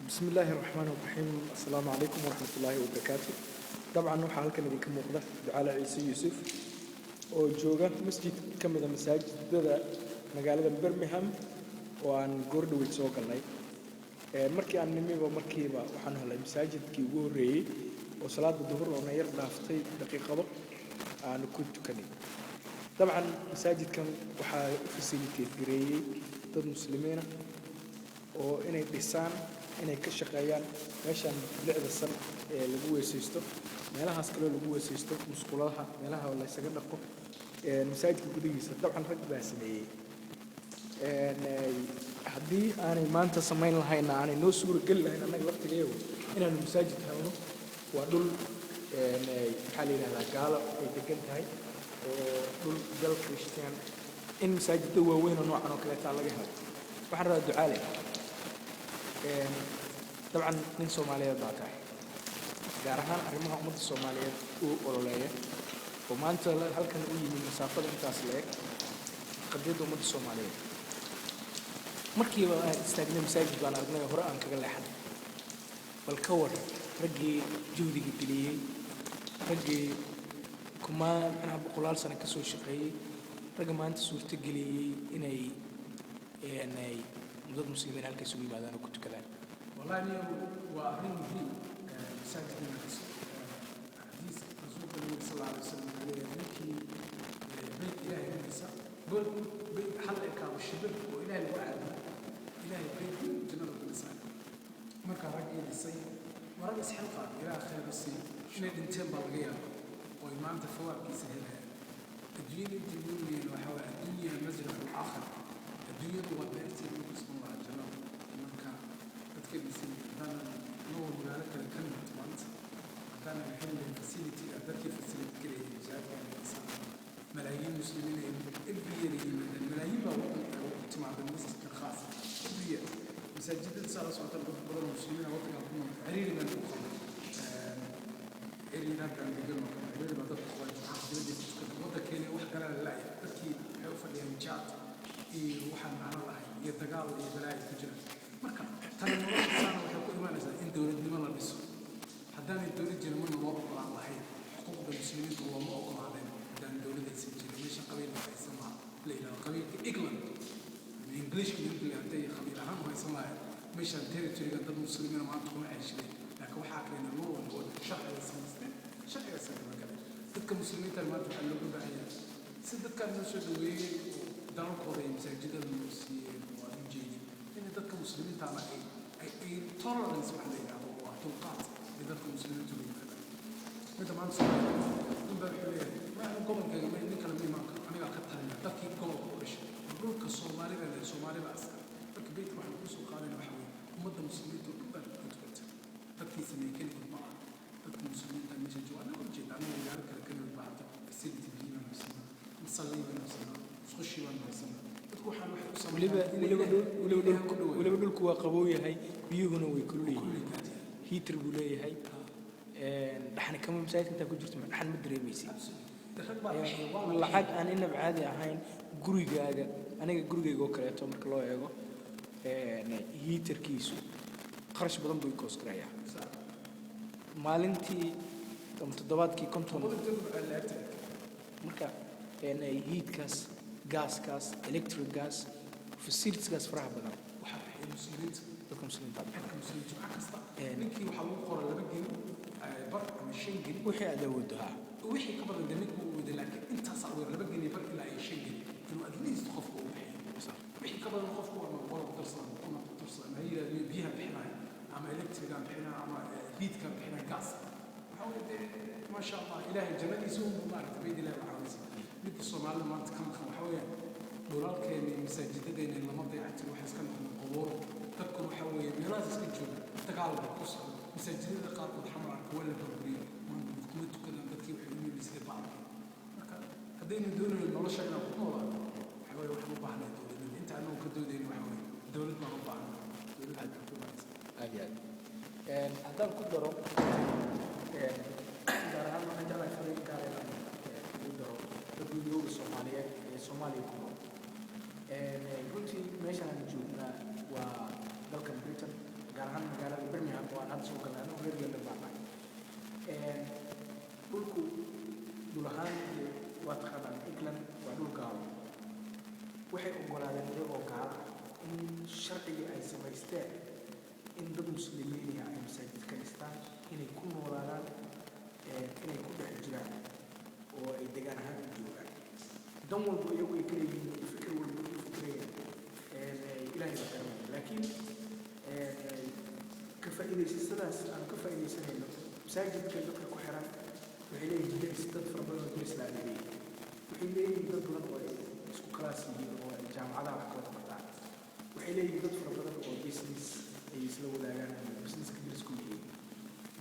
بسم الله الرحمن الرحيم السلام عليكم ورحمة الله وبركاته طبعا waxaa halkan idinka muuqda ducaale ciise yuusuf oo jooga masjid ka mid ah masaajidada magaalada Birmingham oo aan goordhoweyd soo galnay markii aan nimiba markiiba waxaan helay masaajidkii ugu horeeyay oo salaada duhur oo yar dhaaftay daqiiqado aan ku tukanay dabcan masaajidkan waxaa facilitate gareeyay dad muslimiin ah oo inay dhisaan inay ka shaqeeyaan meeshan bilicda san ee lagu weesaysto meelahaas kale lagu weesaysto musqulaha meelaha la isaga dhaqo masaajidka gudihiisa dabcan rag baa sameeyay haddii aanay maanta samayn lahayn aanay noo suura geli lahayn annaga laftigeeyo inaanu masaajid helno waa dhul maxaa la yidhahdaa gaalo ay degan tahay oo dhul dal Christian in masaajidda waaweyn oo noocan oo kaleeta laga helo waxaan rabaa ducaale طبعا من سوماليا باكا gaarahaan arrimaha ummadda Soomaaliyeed uu ololeeyo oo maanta halkan uu yimid masaafada intaas leeg qadiyada ummadda Soomaaliyeed markiiba aan istaagnay masaajid baan aragnay hore aan kaga leexan bal ka war ragii juhdiga geliyay ragii kuma ana boqolaal sano ka soo shaqeeyay rag maanta suurta geliyay inay dad muslimiin halka isugu yimaadaan oo ku tukadaan والله وأهم مهم مساجد الناس حديث رسول الله صلى الله عليه وسلم عليه ذكي بيت إلهي النساء قل بيت حلقك والشبر وإلهي الوعد إلهي بيت جنة النساء مركا رجل السيد ورجل حلقة إلى آخر السيد شنو الانتين بالغية وإمام تفوق كيس هنا الدنيا الدنيا وحول الدنيا المزرعة الآخر الدنيا هو بيت بسم الله جل كان نور مالك الكلمة طبعاً كان الحين الفاسيلتي أدرك الفاسيلتي كله جاء ملايين مسلمين إبرية الملايين اجتماع بالمسجد الخاص إبرية مساجد صار صوت البلد المسلمين وقت كانوا عريري من الأخوة عريري نبدأ من قبل ما كان عريري ما ضبط خواج وقت كان واحد قال لا تركي حيوف اللي جات يروح معنا الله يتقال يبلاي تجرب marka tan nolosha waxay ku imaanaysaa in dawladnimo la dhiso haddaan dawladnimo loo ogolaan lahayn xuquuqda muslimiinta looma ogolaadeen haddaan dawladaysan jirin meesha qabiilka haysan lahaa leeyahay qabiilka England Englishka inta la hadday qabiil ahaan haysan lahayn meesha territory-ga dad muslimiin maanta kuma ceeshay laakiin waxaa keenay loo wado sharciga samaystay sharciga samaystay dadka muslimiinta maanta waxaa looga baahan yahay si dadkan loo soo dhaweeyay dalkooda iyo masaajidada loo siiyay waa injiil dadka muslimiinta ay tolerance wax la yiraahdo waa dulqaad dadka muslimiinta leeyahay mid ma soo in baa leeyahay ma gobolka ma in kala ma imaan aniga ka talina dadkii gobolka u dhashay dhulka Soomaalida ee Soomaalida askar dadka beet wax ku soo qaadan waxa weeye ummadda muslimiinta u baa ku tukata dadkii sameeyay ma dadka muslimiinta meesha joogaan oo jeedaan inay gaar kala kala baahda facility biina muslimiin musalliina muslimiin isqoshi waan muslimiin waliba dhulku waa qabow yahay biyuhuna way kulul yihiin heater buu leeyahay dhaxna kama masaajid inta ku jirto dhaxan ma dareemaysid lacag aan inab caadi ahayn gurigaaga aniga gurigayga oo kaleeto marka loo eego heaterkiisu kharash badan buu koos gareeyaa maalintii toddobaadkii 50 marka heatkaas gaskaas electric gas facilities gas faraha badan waxa ay muslimiinta dadka muslimiinta waxa kasta ninkii waxa lagu qoray laba geli bar ama shan geli wixii adawadaha wixii ka badan damigu uu wada laakiin intaas awir laba geli bar ilaa ay shan geli inuu at least qofku uu bixiyo wixii ka badan qofku waa qolo darsan ama darsan ay yiraahdo biyaha bixinay ama electric aan bixinay ama heat ka bixinay gas waxa uu ma sha Allah ilaahay jannadiisa uu maartay baydi ilaahay waxa midka Soomaalida maanta kan waxa weeye dhulalkeena masaajidada lama dayactir waxa iska noqon qoboor dadku waxa weeye meelahaas iska jooga dagaalka ku socda masaajidada qaar oo xamar ku wala burburiyo kuma tukadaan dadkii waxay u yimid bacd marka haddaynu doonayno nolosha inaan ku noolaado waxa weeye wax u baahnaa dawladda inta aanu ka doodayno waxa weeye dawlad baa u baahan dawlad aad ku baahan haddaan ku daro gaar ahaan waxaan jeclahay fariin gaar ah ku daro dadweynaha Soomaaliyeed ee Soomaaliya ku nool runtii meeshaan aan joognaa waa dalka Britain gaar ahaan magaalada birmingham waan hadda soo galnay anigu reer london baan nahay dhulku dhul ahaan waa taqaanaan england waa dhul gaalo waxay oggolaadeen iyagoo gaalo ah in sharcigii ay samaysteen in dad muslimiin ay masaajid ka dhistaan inay ku noolaadaan inay ku dhex jiraan oo ay degaan ahaan u joogaan dan walba iyagu ay ka leeyihiin fikir walba u fikirayaan ilaahay baa garanaya laakiin ka faa'iidaysashadaas aan ka faa'iidaysanayno masaajidka dadka ku xiran waxay leeyihiin dad fara badan oo islaami leeyihiin waxay leeyihiin dad badan oo isku kalaas yihiin oo jaamacadaha wax kala bartaan waxay leeyihiin dad fara badan oo business ay isla wadaagaan businesska dirisku yihiin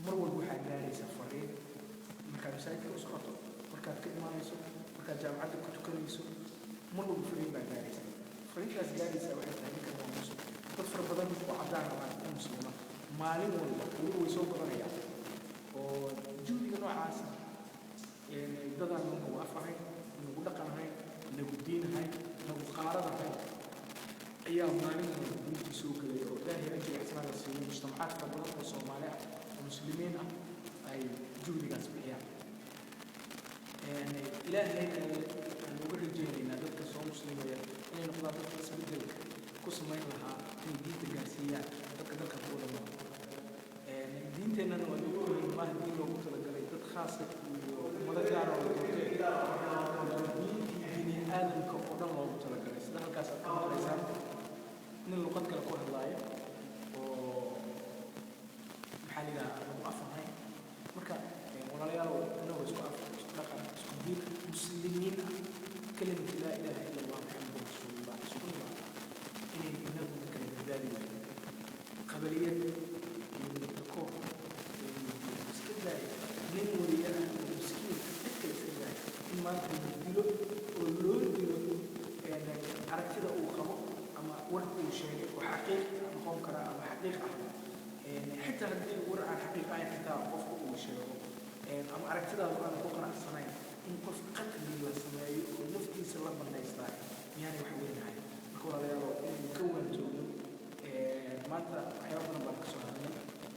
mar walba waxaad gaaraysa fariin markaad masaajidka u socoto markaad ka imaanayso markaad jaamacadda ku tukanayso mar walba fariin baa gaaraysa fariintaas gaaraysa waxay tahay ninkan waa muslim dad fara badan oo caddaan ah oo muslima maalin walba weli way soo badanayaan oo juhdiga noocaasa dadaan nagu af ahayn nagu dhaqan ahayn nagu diin ahayn nagu qaarad ahayn ayaa maalin walba diintii soo gelaya oo ilaahay ajir ixsaan la siiyey mujtamacaad fara badan oo soomaali ah oo muslimiin ah ay juhdigaas bixiyaan ilaahay aan uga rajaynaynaa dadka soo muslimaya inay noqdaan dadka isbedelka ku samayn lahaa inay diinta gaarsiiyaan dadka dalka ku wada nool diinteennana waa lagu horeeyey maaha diin loogu talagalay dad khaasa iyo ummado gaar oo diintii bini aadamka oo dhan loogu talagalay sida halkaas aad ka maqlaysaan nin luqad kale ku hadlaaya oo maxaa la yidhaha lagu afahay marka walaalayaal inagoo isku af isku dhaqan isku diin muslimiin ah kelimatu laa ilaaha ila allah muxamadu rasuulullah isku nimaada inay inagu kala badbaadi waayo qabaliyad iyo midakoob iska daaya nin wariyaha oo miskiin dadka iska daaya in maanta la dilo oo loo dilo aragtida uu qabo ama war uu sheegay oo xaqiiq noqon kara ama xaqiiq ah xitaa haddii war aan xaqiiq ahayn xitaa qofka uu sheego ama aragtidaadu aan ku qanacsanayn in qof qatli la sameeyo oo naftiisa la bandaystaa miyaanay wax weynahay marka walaalayaalo inaynu ka waantoono maanta waxyaaba badan baan ka soo hadlay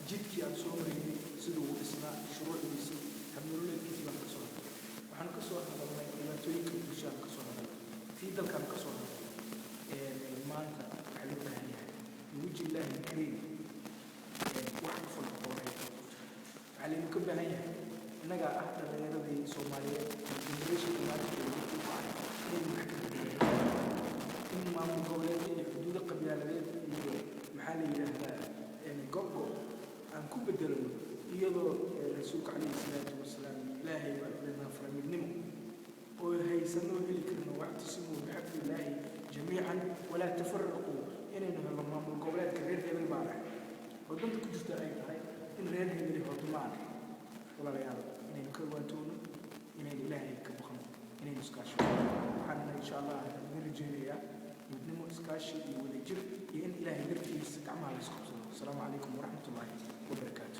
jidkii aan soo maraynay siduu u dhisnaa shuruucdiisii habnololeedkiisii baan ka soo hadlay waxaan ka soo hadalnay dhibaatooyinka bulshada ka soo hadalnay tii dalkaan ka soo hadlay maanta waxaa loo baahan yahay biwajhi illaahi alkariim wax ku falka qoray waxaa laynu ka baahan yahay innagaa ah dhallinyaradii soomaaliyeed generation maanta ku ahay inaynu wax ka bedelaan in maamul goboleed iyo xuduudo qabyaaladeed iyo maxaa la yidhaahdaa gogo aan ku bedelano iyadoo rasuulka calayhi salaatu wasalaam ilaahay baa odhanaa faramidnimo oo haysanoo heli karno wactasimuu bixabli illaahi jamiican walaa tafaraquu inaynu helno maamul goboleedka reer hebel baan ahay oo danta ku jirta ay tahay in reer hebeli hordumaan walaalayaal inaynu ka waantoono inaynu ilaahay ka baqno inaynu iskaasho waxaana insha allah idin rajeynayaa midnimo iskaashi iyo wadajir iyo in ilaahay dartiisa gacmaha la isku qabsado asalaamu calaykum waraxmat ullaahi wabarakaatu